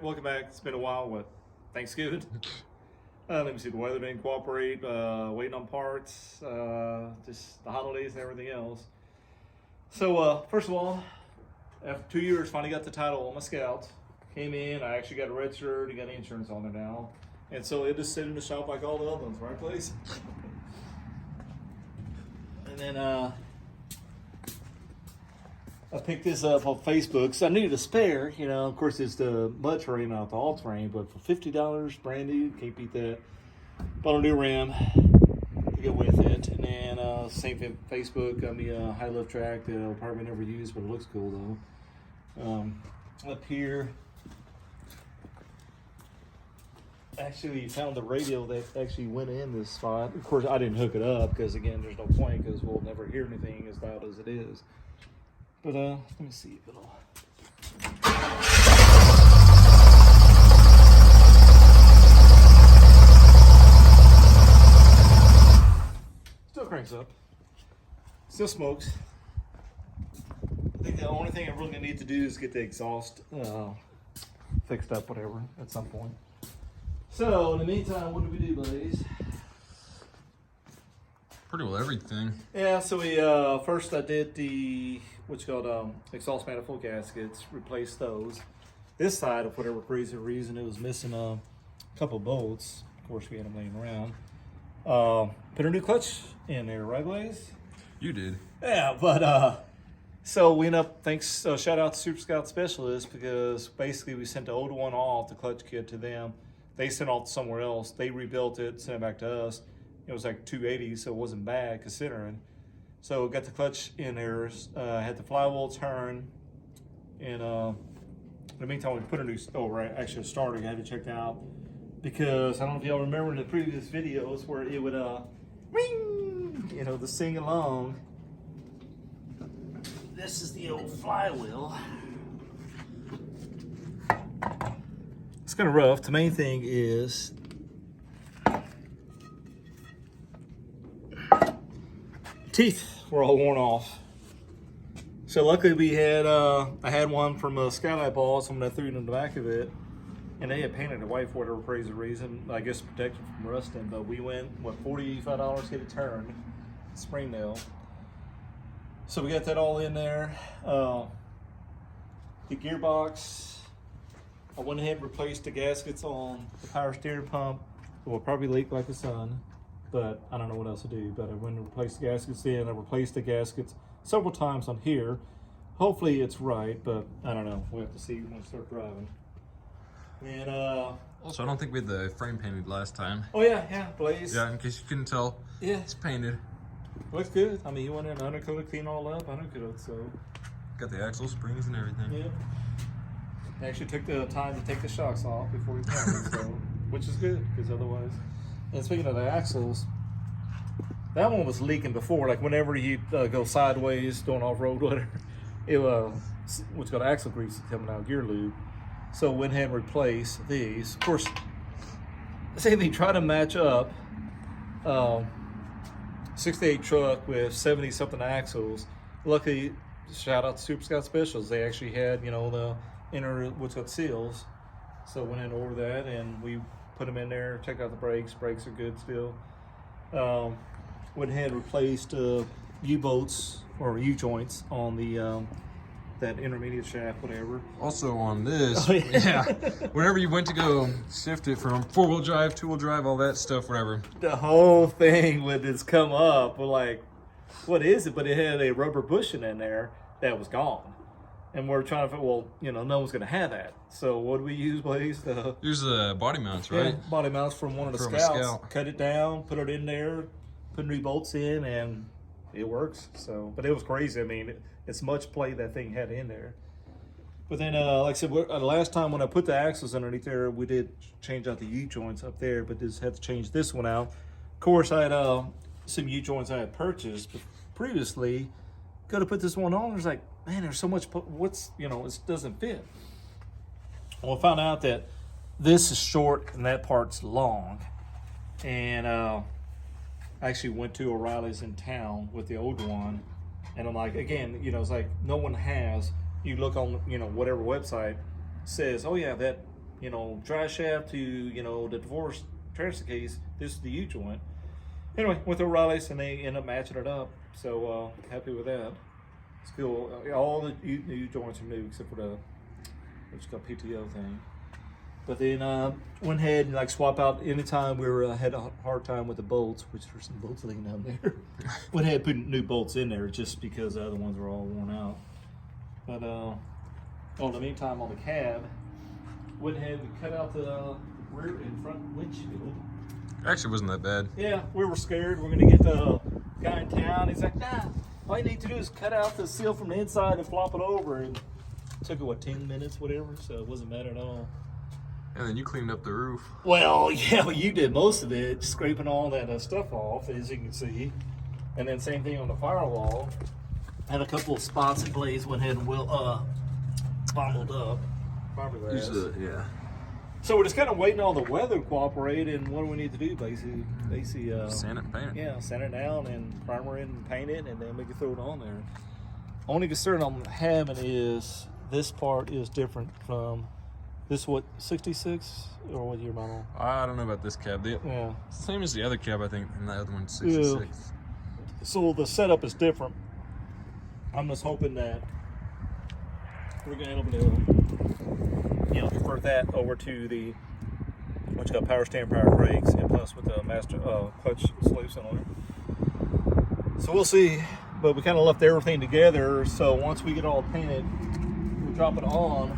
Welcome back. It's been a while. What? Thanksgiving? Let me see. The weather didn't cooperate. Waiting on parts. Just the holidays and everything else. So, first of all, after 2 years, finally got the title on my Scout. Came in. I actually got a red shirt and got insurance on it now. And so it just sit in the shop like all the other ones, right, please? And then I picked this up on Facebook, so I needed a spare. You know, of course, it's the mud terrain, not the all terrain, but for $50, brand new, can't beat that. Bought a new rim to go with it, and then same thing. Facebook got me a high lift track that I'll probably never use, but it looks cool though. Up here, actually found the radio that actually went in this spot. Of course, I didn't hook it up because again, there's no point because we'll never hear anything as loud as it is. But let me see if it'll. Still cranks up. Still smokes. I think the only thing I really need to do is get the exhaust fixed up, whatever, at some point. So in the meantime, what do we do, buddies? Pretty well everything. Yeah, so we first I did the what's called exhaust manifold gaskets, replaced those. This side, for whatever crazy reason, it was missing a couple bolts. Of course, we had them laying around. Put a new clutch in there, right, Blaze? You did. Yeah, but so we end up. Thanks, shout out to Super Scout Specialist because basically we sent the old one off, the clutch kit, to them. They sent it off somewhere else. They rebuilt it, sent it back to us. It was like 280, so it wasn't bad considering. So got the clutch in there, had the flywheel turn, and in the meantime we put a new, actually starting, I had to check that out because I don't know if y'all remember in the previous videos where it would ring, you know, the sing along. This is the old flywheel. It's kind of rough. The main thing is teeth were all worn off. So luckily we had, I had one from a Skylight Ball, someone that threw it in the back of it, and they had painted it white for whatever crazy reason, I guess protected from rusting, but we went, what, $45 to get it turned, spring nail. So we got that all in there. The gearbox, I went ahead and replaced the gaskets on the power steering pump. It will probably leak like the sun, but I don't know what else to do. But I went and replaced the gaskets in. I replaced the gaskets several times on here. Hopefully it's right, but I don't know. We'll have to see when we start driving. And Also, I don't think we had the frame painted last time. oh yeah, Blaze. Yeah, in case you couldn't tell. Yeah, It's painted. looks good. I mean, you went in undercoat, clean all up, undercoat, so Got the axle springs and everything. yeah. I actually took the time to take the shocks off before we started, so which is good because otherwise. And speaking of the axles, that one was leaking before. Like whenever you go sideways, going off road, whatever, it what's called axle grease coming out, gear lube. So went ahead and replaced these. Of course, same thing. Try to match up 68 truck with 70 something axles. Luckily, shout out to Super Scout Specials. They actually had, you know, the inner what's called seals. So went in over that and we put them in there. Checked out the brakes. Brakes are good still. Went ahead and replaced U-bolts or U-joints on the that intermediate shaft, whatever. Also on this, Oh, yeah. whenever you went to go shift it from 4-wheel drive, 2-wheel drive, all that stuff, whatever. The whole thing would just come up. We're like, what is it? But it had a rubber bushing in there that was gone. And we're trying to, well, you know, no one's going to have that. So what do we use, Blaze? Here's the body mounts, right? Yeah, body mounts from one of the From a Scouts. Scout. Cut it down, put it in there, put new bolts in, and it works. So, but it was crazy. I mean, it's much play that thing had in there. But then, like I said, last time when I put the axles underneath there, we did change out the U-joints up there, but just had to change this one out. Of course, I had some U-joints I had purchased previously. Go to put this one on, there's like, man, there's so much, you know, it doesn't fit. Well, I found out that this is short and that part's long. And I actually went to O'Reilly's in town with the old one. And I'm like, again, you know, it's like no one has, you look on, you know, whatever website says, oh yeah, that you know, dry shaft to, you know, the divorce transfer case. This is the U joint. Anyway, with O'Reilly's, and they end up matching it up. So happy with that. It's cool. All the U joints are new except for the what's called PTO thing. But then went ahead and like swap out anytime we were had a hard time with the bolts, which there's some bolts laying down there. Went ahead and put new bolts in there just because the other ones were all worn out. But in the meantime, on the cab, went ahead and cut out the rear and front windshield. Actually, wasn't that bad. Yeah, we were scared. We're gonna get the guy in town. He's like, nah, all you need to do is cut out the seal from the inside and flop it over. And it took it, what, 10 minutes, whatever, so it wasn't bad at all. And then you cleaned up the roof. Well, yeah, well, you did most of it, scraping all that stuff off, as you can see. And then same thing on the firewall. Had a couple of spots and blades, went ahead and bottled up. Fiberglass. Yeah. So we're just kind of waiting on the weather to cooperate, and what do we need to do, basically? Sand it and paint it. Yeah, sand it down and primer it and paint it, and then we can throw it on there. Only concern I'm having is this part is different from this, what, 66 or what year model? I don't know about this cab. Yeah. It's the same as the other cab, I think, and the other one's 66. Yeah. So the setup is different. I'm just hoping that we're gonna be able to, you know, convert that over to the what's called power steering, power brakes, and plus with the master clutch sleeve cylinder. So we'll see. But we kind of left everything together. So once we get all painted, we drop it on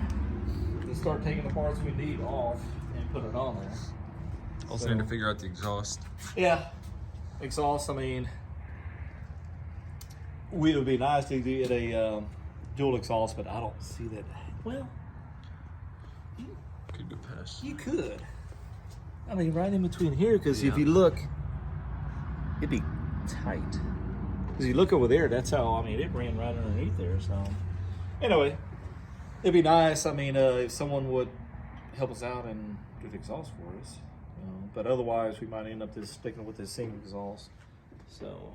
and start taking the parts we need off and put it on there. Also need to figure out the exhaust. Yeah, exhaust. I mean, it would be nice to get a dual exhaust, but I don't see that. Well, Could go past. you could. I mean, right in between here, because if you look, it'd be tight. Because you look over there, that's how, I mean, it ran right underneath there. So, anyway, it'd be nice. I mean, if someone would help us out and do the exhaust for us. You know, but otherwise, we might end up just sticking with this single exhaust. So,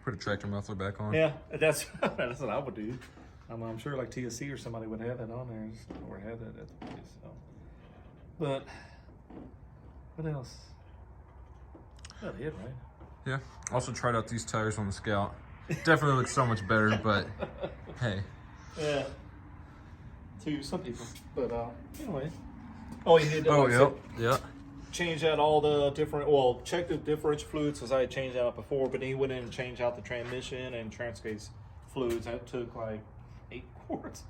Put a tractor muffler back on. yeah, that's what I would do. I'm sure like TSC or somebody would have that on there, or have that at the place. So, but what else? About it, right? Yeah. Also tried out these tires on the Scout. Definitely looks so much better, but hey. Yeah. To some people, but anyway. Oh, you did. Oh, like I yep. said, Yeah. change out all the different. Well, check the differential fluids because I had changed that out before, but then he went in and changed out the transmission and transfer case fluids. That took like 8 quarts.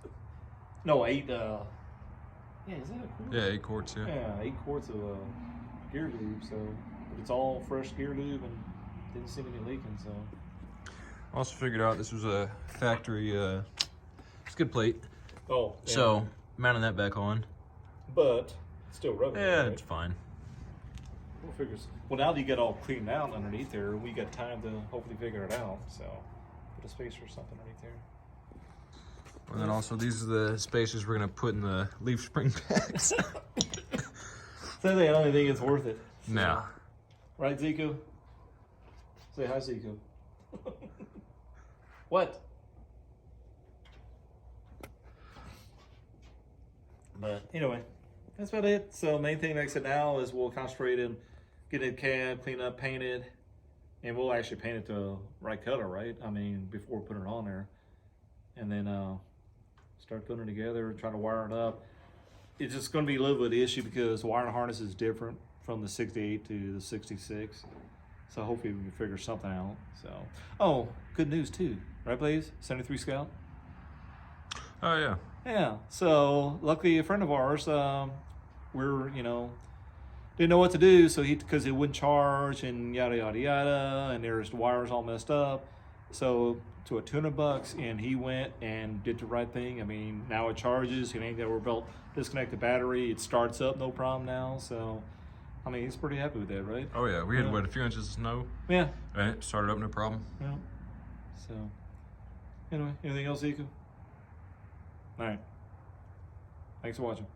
No, 8. Yeah, is that a quart? Yeah, 8 quarts, yeah. Yeah, 8 quarts of gear lube. So it's all fresh gear lube and didn't seem to be leaking. So Also figured out this was a factory skid plate. oh, yeah. So mounting that back on. But still rubbing. Yeah, right? it's fine. We'll figure. Well, now that you get all cleaned out underneath there, we got time to hopefully figure it out. So put a spacer or something underneath there. And then also these are the spacers we're gonna put in the leaf spring packs. So I don't think it's worth it. No. Right, Zico? Say hi, Zico. What? But anyway, that's about it. So main thing, like I said, now is we'll concentrate in getting the cab cleaned up, painted, and we'll actually paint it the right color, right? I mean, before we put it on there. And then start putting it together, try to wire it up. It's just going to be a little bit of the issue because the wiring harness is different from the 68 to the 66. So hopefully we can figure something out. So, oh, good news too, right, Blaze? 73 Scout. Oh yeah. Yeah. So luckily, a friend of ours, we're didn't know what to do, so because it wouldn't charge and yada yada yada, and there's the wires all messed up. So to a $200, and he went and did the right thing. I mean, now it charges. It ain't got a belt disconnect the battery. It starts up, no problem now. So, I mean, he's pretty happy with that, right? Oh yeah. We had what, a few inches of snow. Yeah. And it started up, no problem. Yeah. So, anyway, anything else, Zico? All right. Thanks for watching.